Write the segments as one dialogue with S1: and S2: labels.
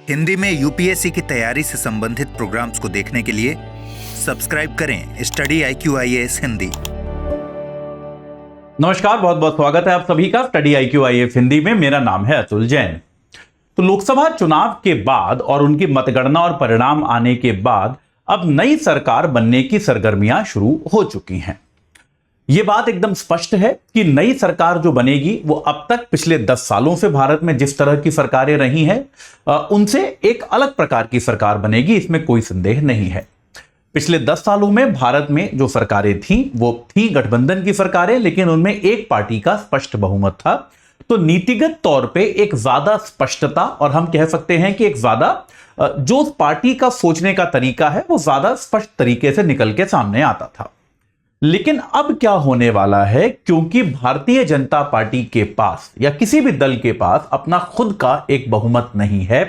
S1: हिंदी में यूपीएससी की तैयारी से संबंधित प्रोग्राम्स को देखने के लिए सब्सक्राइब करें स्टडी IQ-IAS हिंदी।
S2: नमस्कार, बहुत बहुत स्वागत है आप सभी का स्टडी IQ-IAS हिंदी में। मेरा नाम है अतुल जैन। तो लोकसभा चुनाव के बाद और उनकी मतगणना और परिणाम आने के बाद अब नई सरकार बनने की सरगर्मियां शुरू हो चुकी हैं। यह बात एकदम स्पष्ट है कि नई सरकार जो बनेगी वो अब तक पिछले 10 सालों से भारत में जिस तरह की सरकारें रही हैं उनसे एक अलग प्रकार की सरकार बनेगी, इसमें कोई संदेह नहीं है। पिछले 10 सालों में भारत में जो सरकारें थीं वो थी गठबंधन की सरकारें, लेकिन उनमें एक पार्टी का स्पष्ट बहुमत था। तो नीतिगत तौर पे एक ज्यादा स्पष्टता और हम कह सकते हैं कि एक ज्यादा जो पार्टी का सोचने का तरीका है वो ज्यादा स्पष्ट तरीके से निकल के सामने आता था। लेकिन अब क्या होने वाला है, क्योंकि भारतीय जनता पार्टी के पास या किसी भी दल के पास अपना खुद का एक बहुमत नहीं है,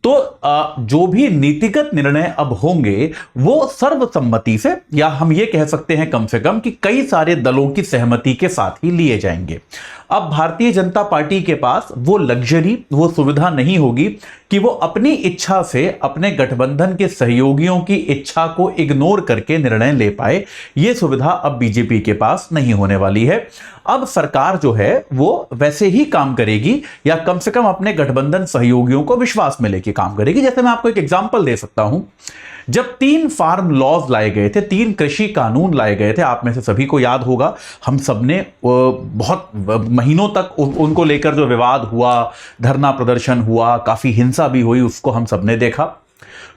S2: तो जो भी नीतिगत निर्णय अब होंगे वो सर्वसम्मति से, या हम ये कह सकते हैं कम से कम कि कई सारे दलों की सहमति के साथ ही लिए जाएंगे। अब भारतीय जनता पार्टी के पास वो लग्जरी, वो सुविधा नहीं होगी कि वो अपनी इच्छा से अपने गठबंधन के सहयोगियों की इच्छा को इग्नोर करके निर्णय ले पाए। ये सुविधा अब बीजेपी के पास नहीं होने वाली है। अब सरकार जो है वो वैसे ही काम करेगी, या कम से कम अपने गठबंधन सहयोगियों को विश्वास में लेके काम करेगी। जैसे मैं आपको एक एग्जांपल दे सकता हूं, जब 3 फार्म लॉज लाए गए थे, 3 कृषि कानून लाए गए थे, आप में से सभी को याद होगा, हम सबने बहुत महीनों तक उनको लेकर जो विवाद हुआ, धरना प्रदर्शन हुआ, काफी हिंसा भी हुई, उसको हम सबने देखा।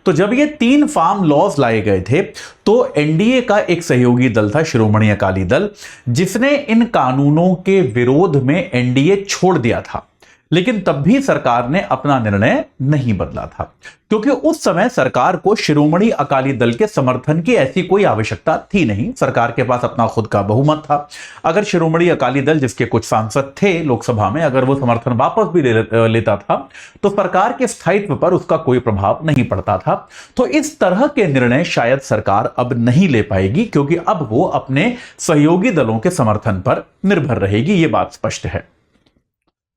S2: तो जब ये 3 फार्म लॉज लाए गए थे तो एनडीए का एक सहयोगी दल था शिरोमणि अकाली दल, जिसने इन कानूनों के विरोध में एनडीए छोड़ दिया था। लेकिन तब भी सरकार ने अपना निर्णय नहीं बदला था, क्योंकि उस समय सरकार को शिरोमणि अकाली दल के समर्थन की ऐसी कोई आवश्यकता थी नहीं। सरकार के पास अपना खुद का बहुमत था। अगर शिरोमणि अकाली दल, जिसके कुछ सांसद थे लोकसभा में, अगर वो समर्थन वापस भी लेता था तो सरकार के स्थायित्व पर उसका कोई प्रभाव नहीं पड़ता था। तो इस तरह के निर्णय शायद सरकार अब नहीं ले पाएगी, क्योंकि अब वो अपने सहयोगी दलों के समर्थन पर निर्भर रहेगी। ये बात स्पष्ट है।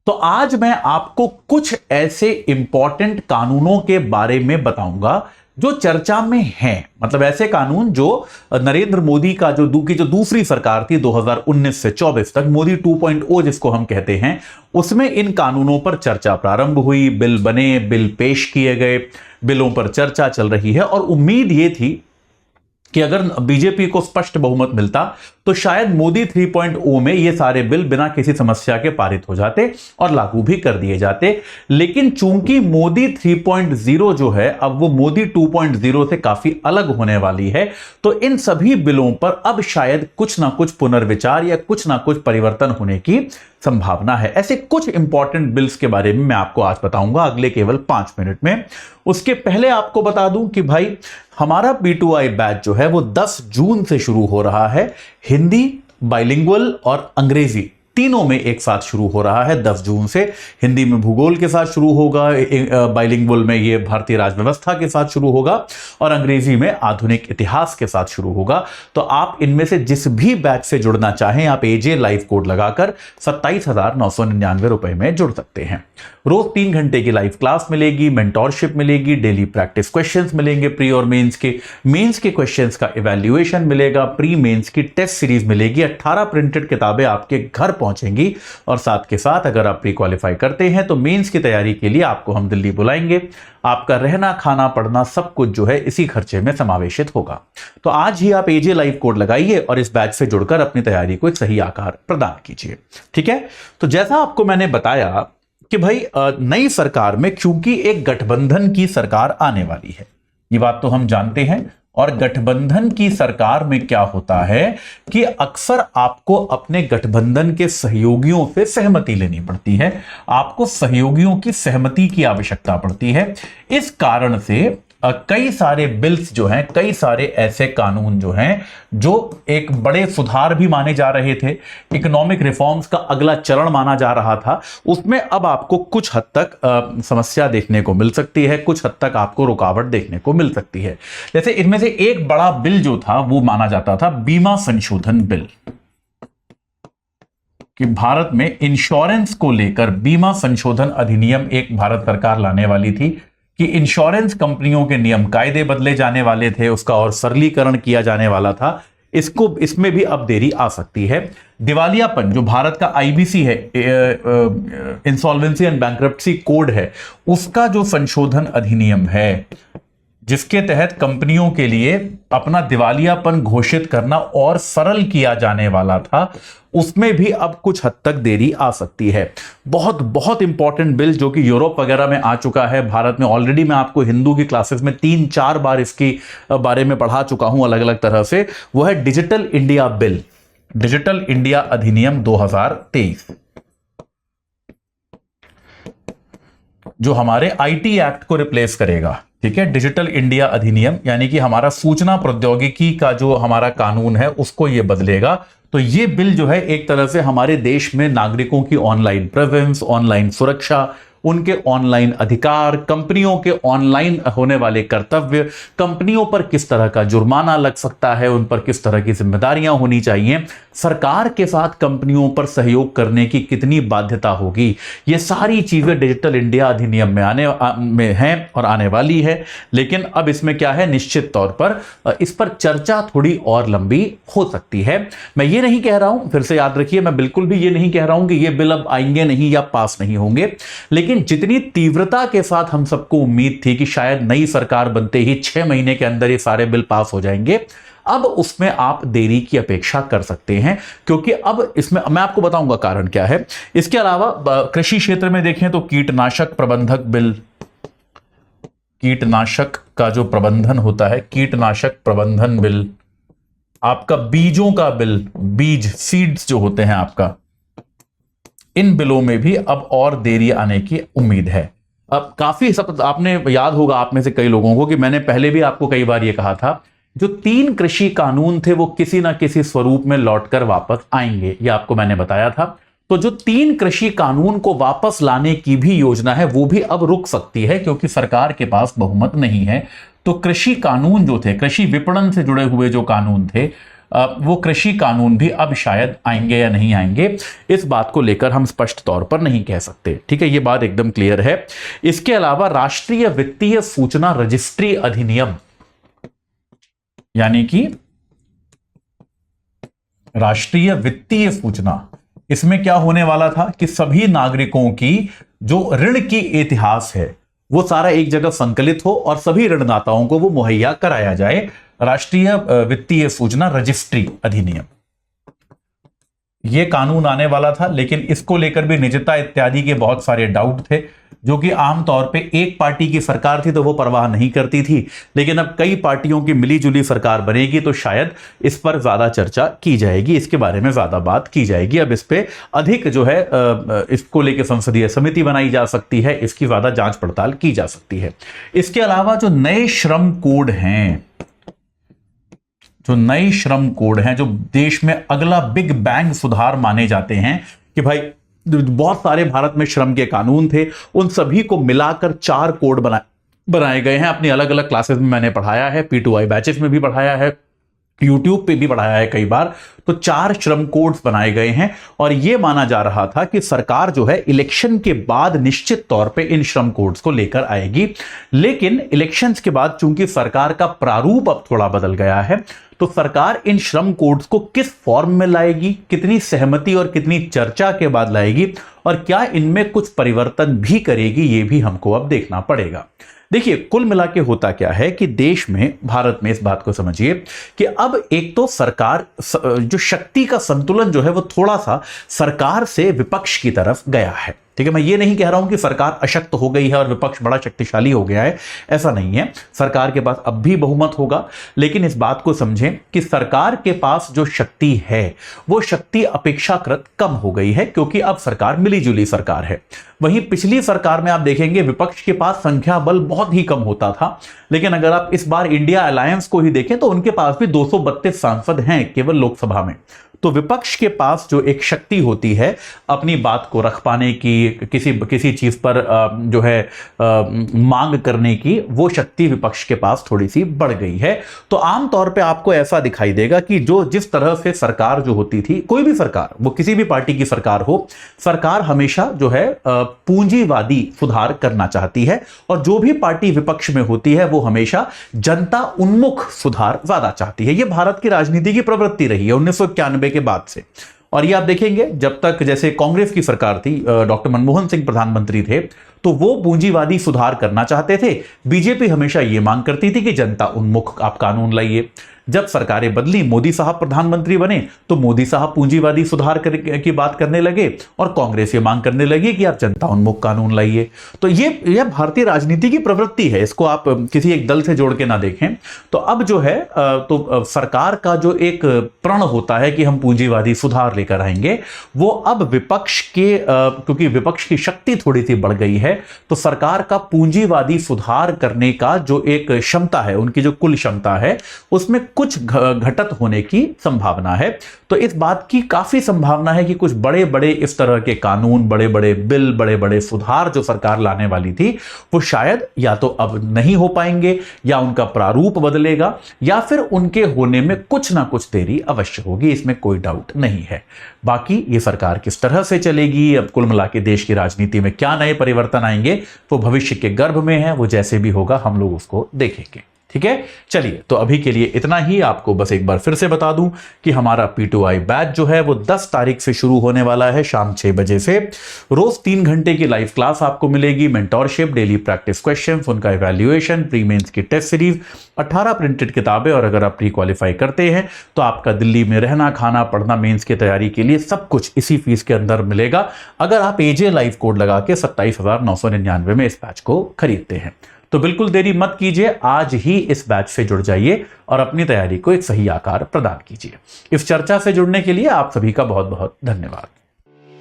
S2: तो आज मैं आपको कुछ ऐसे इंपॉर्टेंट कानूनों के बारे में बताऊंगा जो चर्चा में हैं। मतलब ऐसे कानून जो नरेंद्र मोदी का जो दूसरी सरकार थी 2019 से 24 तक, मोदी 2.0 जिसको हम कहते हैं, उसमें इन कानूनों पर चर्चा प्रारंभ हुई, बिल बने, बिल पेश किए गए, बिलों पर चर्चा चल रही है। और उम्मीद ये थी कि अगर बीजेपी को स्पष्ट बहुमत मिलता तो शायद मोदी 3.0 में ये सारे बिल बिना किसी समस्या के पारित हो जाते और लागू भी कर दिए जाते। लेकिन चूंकि मोदी 3.0 जो है अब वो मोदी 2.0 से काफी अलग होने वाली है, तो इन सभी बिलों पर अब शायद कुछ ना कुछ पुनर्विचार या कुछ ना कुछ परिवर्तन होने की संभावना है। ऐसे कुछ इंपॉर्टेंट बिल्स के बारे में मैं आपको आज बताऊंगा अगले केवल 5 मिनट में। उसके पहले आपको बता दूं कि भाई हमारा B2I बैच जो है वो 10 जून से शुरू हो रहा है। हिंदी, बाइलिंगुअल और अंग्रेजी तीनों में एक साथ शुरू हो रहा है 10 जून से। हिंदी में भूगोल के साथ शुरू होगा, बाइलिंगुअल में ये भारतीय राजव्यवस्था के साथ शुरू होगा, और अंग्रेजी में आधुनिक इतिहास के साथ शुरू होगा। तो आप इनमें से जिस भी बैच से जुड़ना चाहें, आप AJ लाइव कोड लगाकर 27,999 रुपए में जुड़ सकते हैं। रोज 3 घंटे की लाइव क्लास मिलेगी, मेंटोरशिप मिलेगी, डेली प्रैक्टिस क्वेश्चंस मिलेंगे प्री और मेंस के क्वेश्चंस का इवैल्यूएशन मिलेगा, प्री मेंस की टेस्ट सीरीज मिलेगी, 18 प्रिंटेड किताबें आपके घर पहुंचेंगी, और साथ के साथ अगर आप प्री क्वालिफाई करते हैं तो मेंस की तैयारी के लिए आपको हम दिल्ली बुलाएंगे। आपका रहना, खाना, पढ़ना सब कुछ जो है इसी खर्चे में समावेशित होगा। तो आज ही आप AJ लाइव कोड लगाइए और इस बैच से जुड़कर अपनी तैयारी को एक सही आकार प्रदान कीजिए। ठीक है। तो जैसा आपको मैंने बताया कि भाई नई सरकार में क्योंकि एक गठबंधन की सरकार आने वाली है, ये बात तो हम जानते हैं। और गठबंधन की सरकार में क्या होता है कि अक्सर आपको अपने गठबंधन के सहयोगियों से सहमति लेनी पड़ती है, आपको सहयोगियों की सहमति की आवश्यकता पड़ती है। इस कारण से कई सारे बिल्स जो हैं, कई सारे ऐसे कानून जो हैं जो एक बड़े सुधार भी माने जा रहे थे, इकोनॉमिक रिफॉर्म्स का अगला चरण माना जा रहा था, उसमें अब आपको कुछ हद तक समस्या देखने को मिल सकती है, कुछ हद तक आपको रुकावट देखने को मिल सकती है। जैसे इनमें से एक बड़ा बिल जो था वो माना जाता था बीमा संशोधन बिल, कि भारत में इंश्योरेंस को लेकर बीमा संशोधन अधिनियम एक भारत सरकार लाने वाली थी कि इंश्योरेंस कंपनियों के नियम कायदे बदले जाने वाले थे, उसका और सरलीकरण किया जाने वाला था, इसमें भी अब देरी आ सकती है। दिवालियापन जो भारत का आईबीसी है, इंसॉल्वेंसी एंड बैंक्रप्सी कोड है, उसका जो संशोधन अधिनियम है जिसके तहत कंपनियों के लिए अपना दिवालियापन घोषित करना और सरल किया जाने वाला था, उसमें भी अब कुछ हद तक देरी आ सकती है। बहुत बहुत इंपॉर्टेंट बिल जो कि यूरोप वगैरह में आ चुका है, भारत में ऑलरेडी मैं आपको हिंदू की क्लासेस में 3-4 बार इसकी बारे में पढ़ा चुका हूं अलग अलग तरह से, वो है digital India bill, digital India अधिनियम 2023, जो हमारे आईटी एक्ट को रिप्लेस करेगा। ठीक है, डिजिटल इंडिया अधिनियम यानी कि हमारा सूचना प्रौद्योगिकी का जो हमारा कानून है उसको ये बदलेगा। तो ये बिल जो है एक तरह से हमारे देश में नागरिकों की ऑनलाइन प्रेजेंस, ऑनलाइन सुरक्षा, उनके ऑनलाइन अधिकार, कंपनियों के ऑनलाइन होने वाले कर्तव्य, कंपनियों पर किस तरह का जुर्माना लग सकता है, उन पर किस तरह की जिम्मेदारियां होनी चाहिए, सरकार के साथ कंपनियों पर सहयोग करने की कितनी बाध्यता होगी, ये सारी चीजें डिजिटल इंडिया अधिनियम में हैं और आने वाली है। लेकिन अब इसमें क्या है, निश्चित तौर पर इस पर चर्चा थोड़ी और लंबी हो सकती है। मैं ये नहीं कह रहा हूं, फिर से याद रखिए, मैं बिल्कुल भी ये नहीं कह रहा हूं कि ये बिल अब आएंगे नहीं या पास नहीं होंगे, लेकिन जितनी तीव्रता के साथ हम सबको उम्मीद थी कि शायद नई सरकार बनते ही 6 महीने के अंदर ये सारे बिल पास हो जाएंगे, अब उसमें आप देरी की अपेक्षा कर सकते हैं, क्योंकि अब इसमें मैं आपको बताऊंगा कारण क्या है। इसके अलावा कृषि क्षेत्र में देखें तो कीटनाशक प्रबंधक बिल, कीटनाशक का जो प्रबंधन होता है, कीटनाशक प्रबंधन बिल, आपका बीजों का बिल, बीज सीड्स जो होते हैं आपका, इन बिलों में भी अब और देरी आने की उम्मीद है। अब काफी सब आपने याद होगा आप में से कई लोगों को कि मैंने पहले भी आपको कई बार यह कहा था, जो 3 कृषि कानून थे वो किसी ना किसी स्वरूप में लौटकर वापस आएंगे, यह आपको मैंने बताया था। तो जो 3 कृषि कानून को वापस लाने की भी योजना है वो भी अब रुक सकती है, क्योंकि सरकार के पास बहुमत नहीं है। तो कृषि कानून जो थे, कृषि विपणन से जुड़े हुए जो कानून थे, वो कृषि कानून भी अब शायद आएंगे या नहीं आएंगे, इस बात को लेकर हम स्पष्ट तौर पर नहीं कह सकते। ठीक है, ये बात एकदम क्लियर है। इसके अलावा राष्ट्रीय वित्तीय सूचना रजिस्ट्री अधिनियम, यानी कि राष्ट्रीय वित्तीय सूचना, इसमें क्या होने वाला था कि सभी नागरिकों की जो ऋण की इतिहास है वो सारा एक जगह संकलित हो और सभी ऋणदाताओं को वो मुहैया कराया जाए। राष्ट्रीय वित्तीय सूचना रजिस्ट्री अधिनियम, यह कानून आने वाला था, लेकिन इसको लेकर भी निजता इत्यादि के बहुत सारे डाउट थे, जो कि आमतौर पे एक पार्टी की सरकार थी तो वो परवाह नहीं करती थी, लेकिन अब कई पार्टियों की मिलीजुली सरकार बनेगी तो शायद इस पर ज्यादा चर्चा की जाएगी, इसके बारे में ज्यादा बात की जाएगी। अब इस पे अधिक जो है इसको लेकर संसदीय समिति बनाई जा सकती है, इसकी ज्यादा जांच पड़ताल की जा सकती है। इसके अलावा जो नए श्रम कोड हैं, जो नए श्रम कोड हैं, जो देश में अगला बिग बैंग सुधार माने जाते हैं, कि भाई बहुत सारे भारत में श्रम के कानून थे, उन सभी को मिलाकर 4 कोड बनाए गए हैं। अपनी अलग अलग क्लासेस में मैंने पढ़ाया है, P2I बैचेस में भी पढ़ाया है, यूट्यूब पे भी पढ़ाया है कई बार। तो 4 श्रम कोड्स बनाए गए हैं और यह माना जा रहा था कि सरकार जो है इलेक्शन के बाद निश्चित तौर पे इन श्रम कोड्स को लेकर आएगी। लेकिन इलेक्शंस के बाद चूंकि सरकार का प्रारूप अब थोड़ा बदल गया है, तो सरकार इन श्रम कोड्स को किस फॉर्म में लाएगी, कितनी सहमति और कितनी चर्चा के बाद लाएगी, और क्या इनमें कुछ परिवर्तन भी करेगी, ये भी हमको अब देखना पड़ेगा। देखिए, कुल मिला के होता क्या है कि देश में, भारत में, इस बात को समझिए कि अब एक तो सरकार, जो शक्ति का संतुलन जो है वो थोड़ा सा सरकार से विपक्ष की तरफ गया है। ठीक है, मैं ये नहीं कह रहा हूं कि सरकार अशक्त हो गई है और विपक्ष बड़ा शक्तिशाली हो गया है, ऐसा नहीं है। सरकार के पास अब भी बहुमत होगा, लेकिन इस बात को समझें कि सरकार के पास जो शक्ति है वो शक्ति अपेक्षाकृत कम हो गई है, क्योंकि अब सरकार मिलीजुली सरकार है। वहीं पिछली सरकार में आप देखेंगे विपक्ष के पास संख्या बल बहुत ही कम होता था, लेकिन अगर आप इस बार इंडिया अलायंस को ही देखें तो उनके पास भी 232 सांसद हैं केवल लोकसभा में। तो विपक्ष के पास जो एक शक्ति होती है अपनी बात को रख पाने की, किसी चीज पर जो है मांग करने की, वो शक्ति विपक्ष के पास थोड़ी सी बढ़ गई है। तो आमतौर पे आपको ऐसा दिखाई देगा कि जिस तरह से सरकार जो होती थी, कोई भी सरकार, वो किसी भी पार्टी की सरकार हो, सरकार हमेशा जो है पूंजीवादी सुधार करना चाहती है, और जो भी पार्टी विपक्ष में होती है वो हमेशा जनता उन्मुख सुधार ज्यादा चाहती है। ये भारत की राजनीति की प्रवृत्ति रही है 1991 के बाद से। और ये आप देखेंगे, जब तक जैसे कांग्रेस की सरकार थी, डॉक्टर मनमोहन सिंह प्रधानमंत्री थे, तो वो पूंजीवादी सुधार करना चाहते थे। बीजेपी हमेशा ये मांग करती थी कि जनता उन्मुख आप कानून लाइए। जब सरकारें बदली, मोदी साहब प्रधानमंत्री बने, तो मोदी साहब पूंजीवादी सुधार की बात करने लगे और कांग्रेस ये मांग करने लगी कि आप जनता उन्मुख कानून लाइए। तो ये भारतीय राजनीति की प्रवृत्ति है, इसको आप किसी एक दल से जोड़ के ना देखें। तो अब जो है तो सरकार का जो एक प्रण होता है कि हम पूंजीवादी सुधार लेकर आएंगे, वो अब विपक्ष के क्योंकि विपक्ष की शक्ति थोड़ी सी बढ़ गई है, तो सरकार का पूंजीवादी सुधार करने का जो एक क्षमता है, उनकी जो कुल क्षमता है, उसमें कुछ घटत होने की संभावना है। तो इस बात की काफी संभावना है कि कुछ बड़े बड़े इस तरह के कानून, बड़े बड़े बिल, बड़े बड़े सुधार जो सरकार लाने वाली थी, वो शायद या तो अब नहीं हो पाएंगे, या उनका प्रारूप बदलेगा, या फिर उनके होने में कुछ ना कुछ देरी अवश्य होगी। इसमें कोई डाउट नहीं है। बाकी ये सरकार किस तरह से चलेगी, अब कुल मिला के देश की राजनीति में क्या नए परिवर्तन आएंगे, वो भविष्य के गर्भ में है, वो जैसे भी होगा हम लोग उसको देखेंगे। ठीक है, चलिए, तो अभी के लिए इतना ही। आपको बस एक बार फिर से बता दूं कि हमारा P2I बैच जो है वो 10 तारीख से शुरू होने वाला है, शाम 6 बजे से। रोज 3 घंटे की लाइव क्लास आपको मिलेगी, मेंटोरशिप, डेली प्रैक्टिस क्वेश्चंस, उनका इवैल्यूएशन, प्री मेंस की टेस्ट सीरीज, 18 प्रिंटेड किताबें, और अगर आप प्री क्वालिफाई करते हैं तो आपका दिल्ली में रहना, खाना, पढ़ना, मेंस की तैयारी के लिए सब कुछ इसी फीस के अंदर मिलेगा, अगर आप AJ लाइव कोड लगा के 27,999 में इस बैच को खरीदते हैं। तो बिल्कुल देरी मत कीजिए, आज ही इस बैच से जुड़ जाइए और अपनी तैयारी को एक सही आकार प्रदान कीजिए। इस चर्चा से जुड़ने के लिए आप सभी का बहुत बहुत धन्यवाद।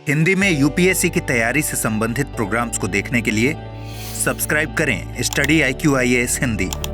S1: हिंदी में UPSC की तैयारी से संबंधित प्रोग्राम्स को देखने के लिए सब्सक्राइब करें स्टडी IQ IAS हिंदी।